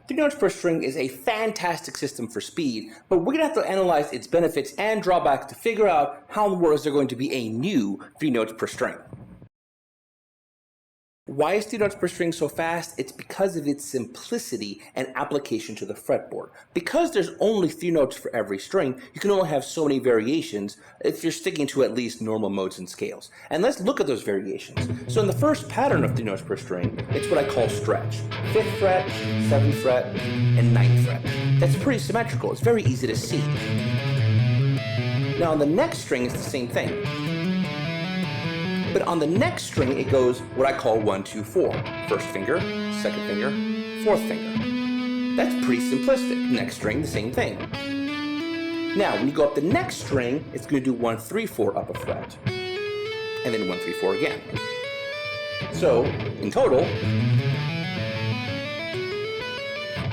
3 notes per string is a fantastic system for speed, but we're going to have to analyze its benefits and drawbacks to figure out how in the world is there going to be a new 3 notes per string. Why is 3 notes per string so fast? It's because of its simplicity and application to the fretboard. Because there's only 3 notes for every string, you can only have so many variations if you're sticking to at least normal modes and scales. And let's look at those variations. So in the first pattern of 3 notes per string, it's what I call stretch. 5th fret, 7th fret, and 9th fret. That's pretty symmetrical. It's very easy to see. Now on the next string, it's the same thing. But on the next string, it goes what I call 1, 2, 4. First finger, second finger, fourth finger. That's pretty simplistic. Next string, the same thing. Now, when you go up the next string, it's going to do 1, 3, 4 up a fret. And then 1, 3, 4 again. So, in total,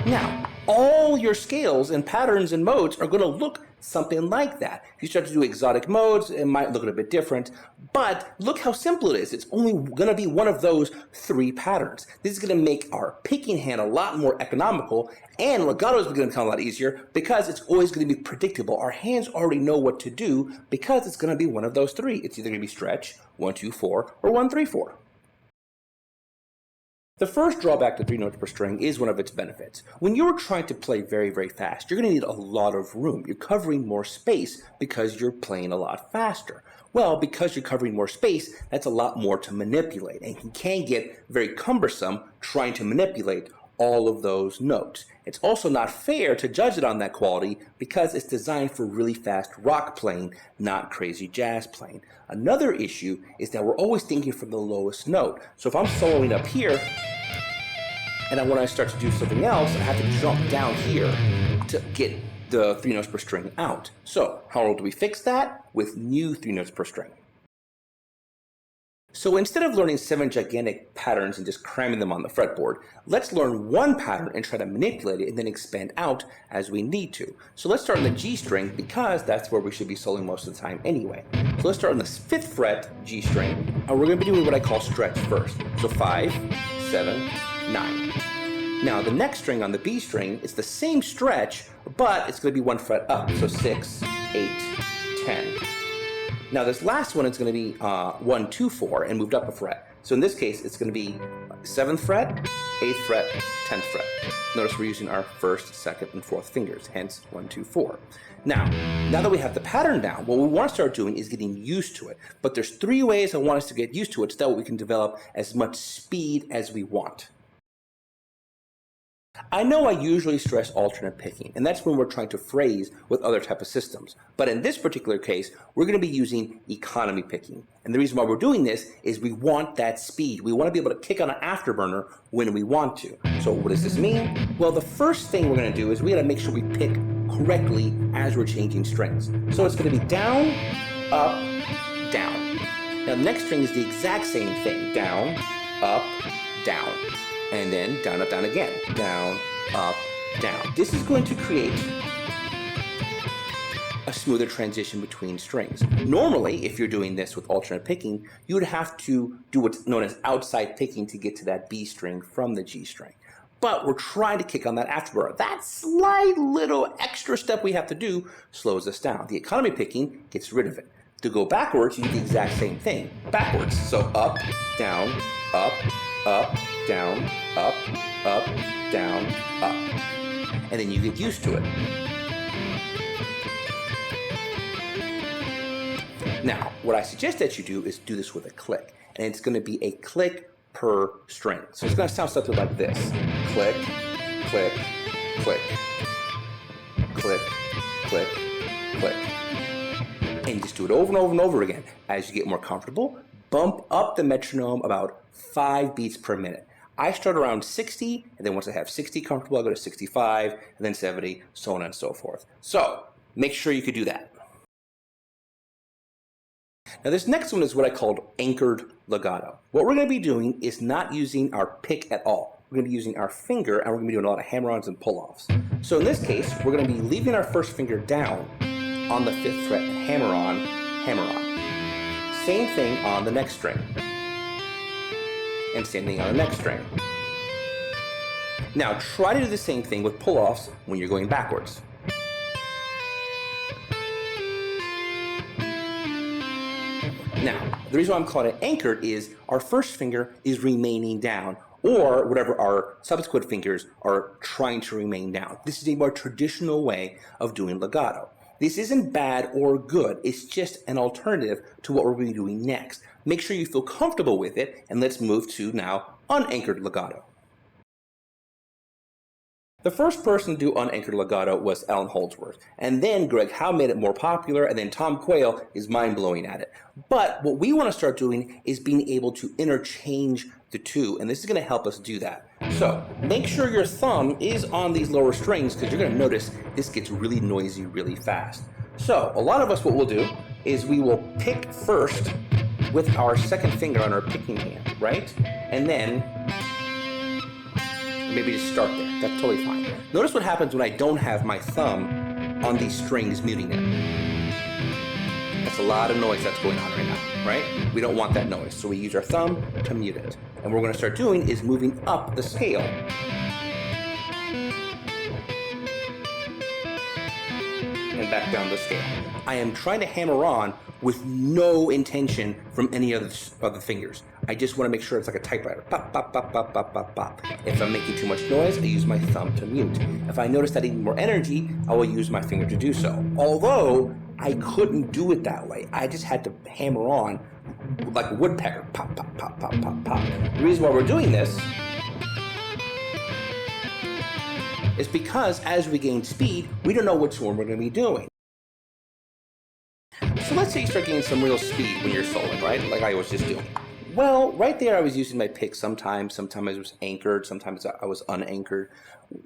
now, all your scales and patterns and modes are going to look something like that. If you start to do exotic modes, it might look a bit different, but look how simple it is. It's only going to be one of those 3 patterns. This is going to make our picking hand a lot more economical, and legato is going to become a lot easier because it's always going to be predictable. Our hands already know what to do because it's going to be one of those 3. It's either going to be stretch, 1, 2, 4, or 1, 3, 4. The first drawback to 3 notes per string is one of its benefits. When you're trying to play very, very fast, you're going to need a lot of room. You're covering more space because you're playing a lot faster. Well, because you're covering more space, that's a lot more to manipulate, and you can get very cumbersome trying to manipulate all of those notes. It's also not fair to judge it on that quality because it's designed for really fast rock playing, not crazy jazz playing. Another issue is that we're always thinking from the lowest note. So if I'm soloing up here, and when I start to do something else, I have to jump down here to get the 3 notes per string out. So how do we fix that? With new 3 notes per string. So instead of learning 7 gigantic patterns and just cramming them on the fretboard, let's learn one pattern and try to manipulate it and then expand out as we need to. So let's start on the G string because that's where we should be soloing most of the time anyway. So let's start on the 5th fret G string, and we're going to be doing what I call stretch first. So 5, 7, 9. Now the next string on the B string is the same stretch, but it's going to be 1 fret up. So 6, 8, 10. Now this last one is going to be 1, 2, 4 and moved up a fret. So in this case, it's going to be 7th fret, 8th fret, 10th fret. Notice we're using our 1st, 2nd, and 4th fingers, hence 1, 2, 4. Now that we have the pattern down, what we want to start doing is getting used to it. But there's 3 ways I want us to get used to it so that we can develop as much speed as we want. I know I usually stress alternate picking, and that's when we're trying to phrase with other type of systems. But in this particular case, we're going to be using economy picking. And the reason why we're doing this is we want that speed. We want to be able to kick on an afterburner when we want to. So what does this mean? Well, the first thing we're going to do is we got to make sure we pick correctly as we're changing strings. So it's going to be down, up, down. Now the next string is the exact same thing. Down, up, down. And then down, up, down again. Down, up, down. This is going to create a smoother transition between strings. Normally, if you're doing this with alternate picking, you would have to do what's known as outside picking to get to that B string from the G string. But we're trying to kick on that afterburner. That slight little extra step we have to do slows us down. The economy picking gets rid of it. To go backwards, you do the exact same thing. Backwards. So up, down, up, down, up, down, up. And then you get used to it. Now, what I suggest that you do is do this with a click. And it's going to be a click per string. So it's going to sound something like this. Click, click, click, click, click, click. And just do it over and over and over again. As you get more comfortable, bump up the metronome about 5 beats per minute. I start around 60, and then once I have 60 comfortable, I go to 65, and then 70, so on and so forth. So make sure you could do that. Now this next one is what I called anchored legato. What we're going to be doing is not using our pick at all. We're going to be using our finger, and we're going to be doing a lot of hammer-ons and pull-offs. So in this case, we're going to be leaving our first finger down on the 5th fret and hammer on, hammer on. Same thing on the next string. And same thing on the next string. Now try to do the same thing with pull-offs when you're going backwards. Now, the reason why I'm calling it anchored is our first finger is remaining down, or whatever our subsequent fingers are trying to remain down. This is a more traditional way of doing legato. This isn't bad or good, it's just an alternative to what we're going to be doing next. Make sure you feel comfortable with it, and let's move to now unanchored legato. The first person to do unanchored legato was Alan Holdsworth, and then Greg Howe made it more popular, and then Tom Quayle is mind-blowing at it. But what we want to start doing is being able to interchange the two, and this is going to help us do that. So make sure your thumb is on these lower strings, because you're going to notice this gets really noisy really fast. So a lot of us, what we'll do is we will pick first with our second finger on our picking hand, right? And then maybe just start there. That's totally fine. Notice what happens when I don't have my thumb on these strings muting it. That's a lot of noise that's going on right now, right? We don't want that noise, so we use our thumb to mute it. And what we're going to start doing is moving up the scale. And back down the scale. I am trying to hammer on with no intention from any other fingers. I just want to make sure it's like a typewriter. Pop, pop, pop, pop, pop, pop, pop. If I'm making too much noise, I use my thumb to mute. If I notice that I need more energy, I will use my finger to do so. Although, I couldn't do it that way. I just had to hammer on like a woodpecker. Pop, pop, pop, pop, pop, pop. The reason why we're doing this is because as we gain speed, we don't know which one we're going to be doing. So let's say you start getting some real speed when you're soloing, right? Like I was just doing. Well, right there I was using my pick sometimes I was anchored, sometimes I was unanchored.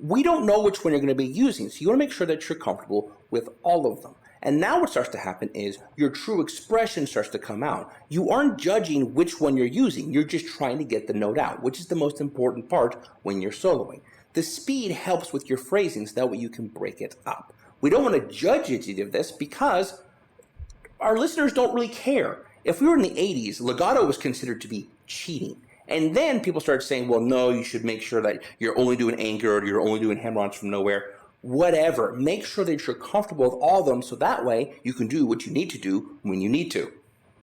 We don't know which one you're going to be using, so you want to make sure that you're comfortable with all of them. And now what starts to happen is your true expression starts to come out. You aren't judging which one you're using, you're just trying to get the note out, which is the most important part when you're soloing. The speed helps with your phrasing so that way you can break it up. We don't want to judge any of this because our listeners don't really care. If we were in the 80s, legato was considered to be cheating. And then people started saying, well, no, you should make sure that you're only doing anchored, you're only doing hammer-ons from nowhere. Whatever. Make sure that you're comfortable with all of them so that way you can do what you need to do when you need to.